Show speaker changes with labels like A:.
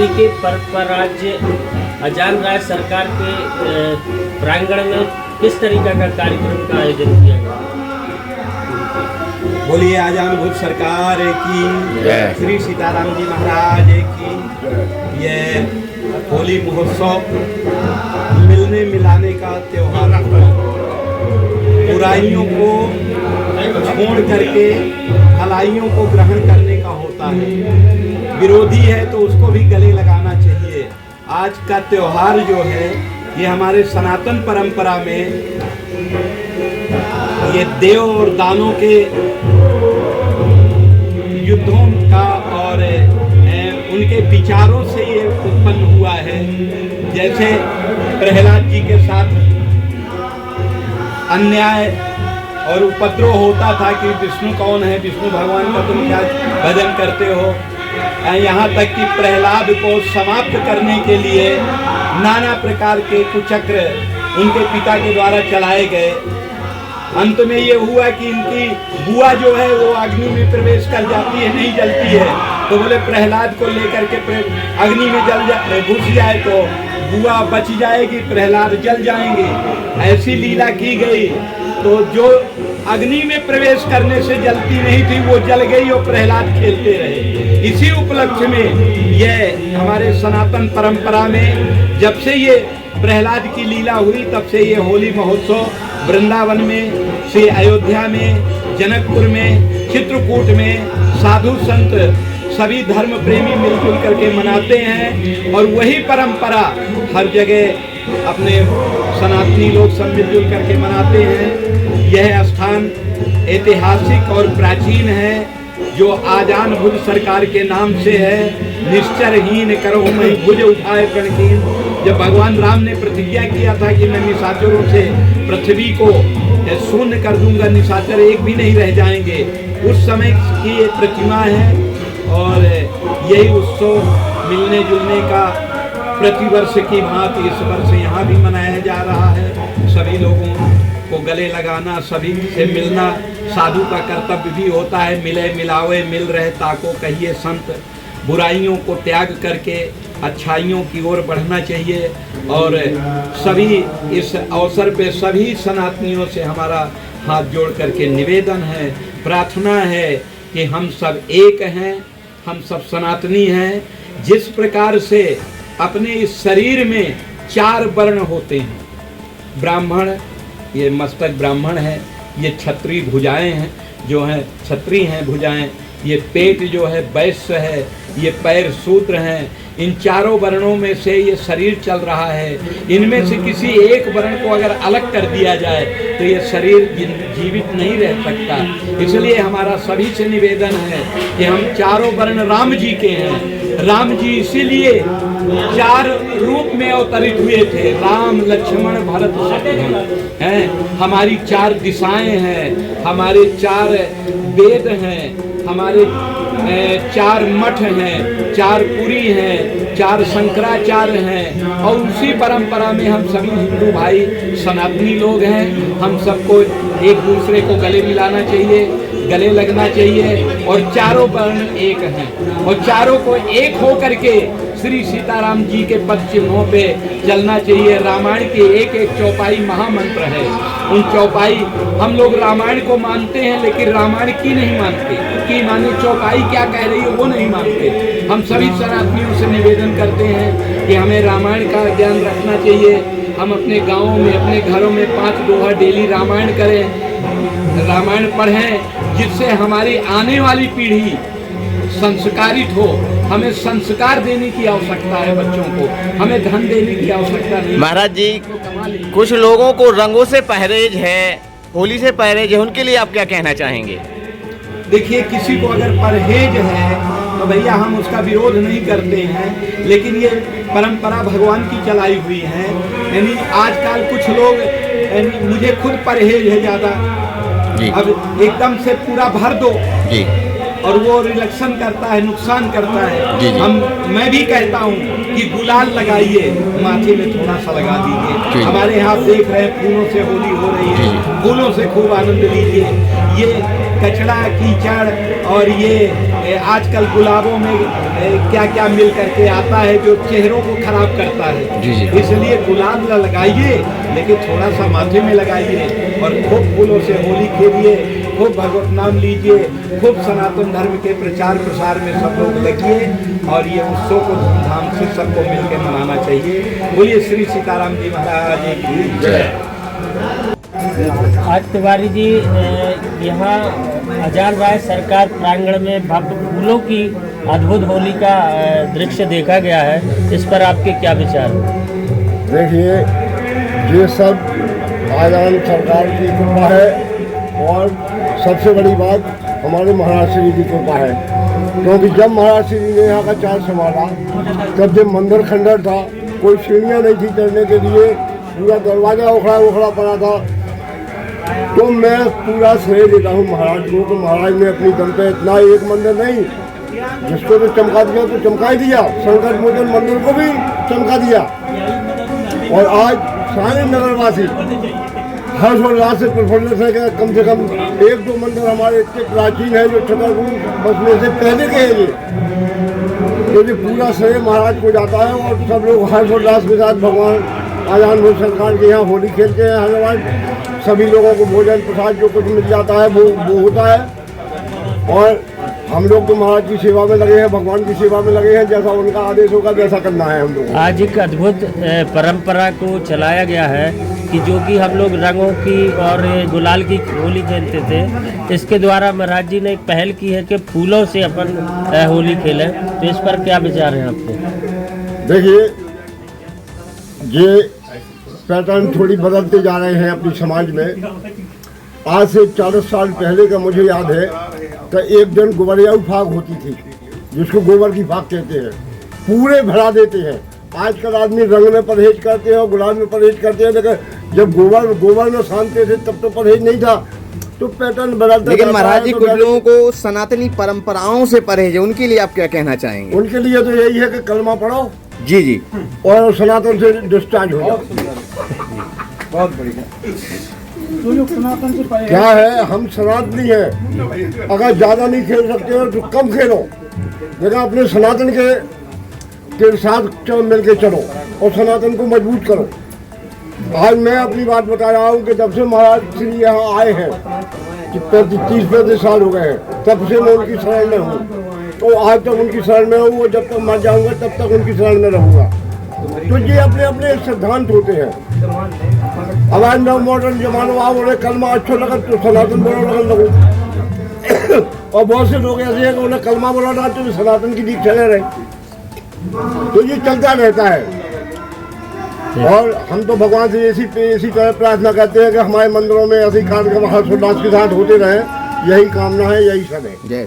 A: होली के पर्व पर आज अजान राज सरकार के प्रांगण में किस तरीके का कार्यक्रम का आयोजन किया गया?
B: बोलिए आजान भूत सरकार की, श्री सीताराम जी महाराज की। ये होली महोत्सव मिलने मिलाने का त्योहार है। बुराइयों को छोड़ करके भलाइयों को ग्रहण करने का होता है। विरोधी है तो उसको भी गले लगाना चाहिए। आज का त्योहार जो है ये हमारे सनातन परंपरा में ये देव और दानों के युद्धों का और उनके विचारों से ये उत्पन्न हुआ है। जैसे प्रहलाद जी के साथ अन्याय और उपद्रव होता था कि विष्णु कौन है, विष्णु भगवान का तुम क्या भजन करते हो। यहाँ तक कि प्रहलाद को समाप्त करने के लिए नाना प्रकार के कुचक्र उनके पिता के द्वारा चलाए गए। अंत में ये हुआ कि इनकी बुआ जो है वो अग्नि में प्रवेश कर जाती है, नहीं जलती है। तो बोले प्रहलाद को लेकर के अग्नि में घुस जाए तो बुआ बच जाएगी, प्रहलाद जल जाएंगे। ऐसी लीला की गई। तो जो अग्नि में प्रवेश करने से जलती नहीं थी वो जल गई और प्रहलाद खेलते रहे। इसी उपलक्ष्य में यह हमारे सनातन परंपरा में जब से ये प्रहलाद की लीला हुई तब से ये होली महोत्सव वृंदावन में, श्री अयोध्या में, जनकपुर में, चित्रकूट में साधु संत सभी धर्म प्रेमी मिलजुल करके मनाते हैं। और वही परंपरा हर जगह अपने सनातनी लोग सब मिलजुल करके मनाते हैं। यह स्थान ऐतिहासिक और प्राचीन है जो आजान भुज सरकार के नाम से है। निश्चरहीन करो मैं भुज उठाए प्रणकीन। जब भगवान राम ने प्रतिज्ञा किया था कि मैं निशाचरों से पृथ्वी को शून्य कर दूंगा, निशाचर एक भी नहीं रह जाएंगे, उस समय की ये प्रतिमा है। और यही उत्सव मिलने जुलने का प्रतिवर्ष की भांति इस वर्ष यहाँ भी मनाया जा रहा है। सभी लोगों को गले लगाना, सभी से मिलना साधु का कर्तव्य भी होता है। मिले मिलावे मिल रहे ताको कहिए संत। बुराइयों को त्याग करके अच्छाइयों की ओर बढ़ना चाहिए। और सभी इस अवसर पे सभी सनातनियों से हमारा हाथ जोड़ करके निवेदन है, प्रार्थना है कि हम सब एक हैं, हम सब सनातनी हैं। जिस प्रकार से अपने इस शरीर में 4 वर्ण होते हैं, ब्राह्मण, ये मस्तक ब्राह्मण है, ये क्षत्रिय भुजाएं हैं जो हैं क्षत्रिय हैं भुजाएं, ये पेट जो है वैश्य है, ये पैर शूद्र हैं। इन चारों वर्णों में से ये शरीर चल रहा है। इनमें से किसी एक वर्ण को अगर अलग कर दिया जाए तो ये शरीर जीवित नहीं रह सकता। इसलिए हमारा सभी से निवेदन है कि हम चारों वर्ण राम जी के हैं। राम जी इसीलिए 4 रूप में अवतरित हुए थे, राम लक्ष्मण भरत शत्रुघ्न हैं। हमारी 4 दिशाएं हैं, हमारे 4 वेद हैं, हमारे 4 मठ हैं, 4 पुरी हैं, 4 शंकराचार्य हैं। और उसी परंपरा में हम सभी हिंदू भाई सनातनी लोग हैं। हम सबको एक दूसरे को गले मिलाना चाहिए, गले लगना चाहिए। और चारों वर्ण एक हैं और चारों को एक हो करके श्री सीताराम जी के पद चिन्हों पे चलना चाहिए। रामायण की एक एक चौपाई महामंत्र है। उन चौपाई हम लोग रामायण को मानते हैं लेकिन रामायण की नहीं मानते, कि माने चौपाई क्या कह रही है वो नहीं मानते। हम सभी सनातनियों से निवेदन करते हैं कि हमें रामायण का ज्ञान रखना चाहिए। हम अपने गाँवों में, अपने घरों में 5 दोहा डेली रामायण करें, रामायण पढ़ें, जिससे हमारी आने वाली पीढ़ी संस्कारित हो। हमें संस्कार देने की आवश्यकता है बच्चों को, हमें धन देने की आवश्यकता नहीं। महाराज जी,
C: कुछ लोगों को रंगों से परहेज है, होली से परहेज है, उनके लिए आप क्या कहना चाहेंगे?
B: देखिए, किसी को अगर परहेज है तो भैया हम उसका विरोध नहीं करते हैं, लेकिन ये परंपरा भगवान की चलाई हुई है। यानी आजकल कुछ लोग, मुझे खुद परहेज है ज़्यादा, अब एकदम से पूरा भर दो
C: जी,
B: और वो रिलेक्शन करता है, नुकसान करता है।
C: जी, जी।
B: मैं भी कहता हूँ कि गुलाल लगाइए, माथे में थोड़ा सा लगा दीजिए।
C: जी।
B: हमारे यहाँ आप देख रहे हैं फूलों से होली हो रही है,
C: जी।
B: फूलों से खूब आनंद लीजिए। ये कचड़ा कीचड़ और ये आजकल गुलाबों में क्या क्या मिल करके आता है जो चेहरों को खराब करता है।
C: जी, जी।
B: इसलिए गुलाल न लगाइए, लेकिन थोड़ा सा माथे में लगाइए और खूब फूलों से होली खेलिए, खूब भगवत नाम लीजिए, खूब सनातन धर्म के प्रचार प्रसार में सब लोग लगिए और ये उत्सव को धूमधाम से सबको मिलकर मनाना चाहिए। बोलिए श्री सीताराम जी महाराज की जय।
A: आज तिवारी जी, यहाँ अजान राय सरकार प्रांगण में भव्य फूलों की अद्भुत होली का दृश्य देखा गया है, इस पर आपके क्या विचार हैं?
D: देखिए, ये सब आजान सरकार की कृपा है और सबसे बड़ी बात हमारे महाराज श्री की कृपा है, क्योंकि जब महाराज श्री ने यहाँ का चार्ज संभाला तब जब मंदिर खंडर था, कोई सीढ़ियाँ नहीं थी चढ़ने के लिए, पूरा दरवाजा उखड़ा पड़ा था। तो मैं पूरा श्रेय देता हूँ महाराज को कि महाराज ने अपनी दम पे इतना एक मंदिर नहीं, जिसको तो चमका दिया तो चमका ही दिया, संकट मोचन मंदिर को भी चमका दिया। और आज सारे नगरवासी हर्षोल्लास से प्रफुल्लित है कि कम से कम एक दो मंदिर हमारे इतने प्राचीन है जो छतरपुर बसने से पहले के हैं। ये पूरा श्रेय महाराज को जाता है और सब लोग हर्षोल्लास के साथ भगवान आजान राय सरकार के यहाँ होली खेलते हैं। हर सभी लोगों को भोजन प्रसाद जो कुछ मिल जाता है वो होता है और हम लोग तो महाराज की सेवा में लगे हैं, भगवान की सेवा में लगे हैं, जैसा उनका आदेश होगा वैसा करना है हम लोग।
A: आज एक अद्भुत परंपरा को चलाया गया है कि जो कि हम लोग रंगों की और गुलाल की होली खेलते थे, इसके द्वारा महाराज जी ने एक पहल की है कि फूलों से अपन होली खेलें, तो इस पर क्या विचार है आपके?
D: देखिए, ये पैटर्न थोड़ी बदलते जा रहे हैं अपनी समाज में। आज से 40 साल पहले का मुझे याद है कि एक दिन गोबरिया फाग होती थी, जिसको गोबर की फाग कहते हैं, पूरे भरा देते हैं। आजकल आदमी रंग में परहेज करते हैं और गुलाल में परहेज करते हैं, लेकिन जब गोबर में सानते थे तब तो परहेज नहीं था, तो पैटर्न बदलता।
C: लेकिन महाराज जी, कुछ लोगों को सनातनी परंपराओं से परहेज है, उनके लिए आप क्या कहना चाहेंगे?
D: उनके लिए तो यही है कि कलमा पढ़ो
C: जी जी
D: और सनातन से डिस्चार्ज हो जाओ।
B: बहुत बढ़िया।
D: क्या है, हम सनातनी हैं, अगर ज़्यादा नहीं खेल सकते हो तो कम खेलो, लेकिन अपने सनातन के साथ मिल के चलो और सनातन को मजबूत करो। आज मैं अपनी बात बता रहा हूँ कि जब से महाराज श्री यहाँ आए हैं, 30-35 साल हो गए हैं, तब से मैं उनकी शरण में हूँ, तो आज तक उनकी शरण में हूँ, जब तक मर जाऊँगा तब तक उनकी शरण में रहूँगा। तो ये अपने अपने सिद्धांत होते हैं। अब आज नव मॉडर्न जमाना आ बोले कलमा अच्छा लगा तो सनातन बोला लगन लगो और बहुत से लोग ऐसे हैं कि उन्हें कलमा बोला ना तो सनातन की दीक्षा ले रहे, तो ये चलता रहता है। और हम तो भगवान से इसी तरह प्रार्थना करते हैं कि हमारे मंदिरों में ऐसी कार्यक्रम हर्षोल्लास के साथ होते रहे, यही कामना है, यही सब है।
C: जय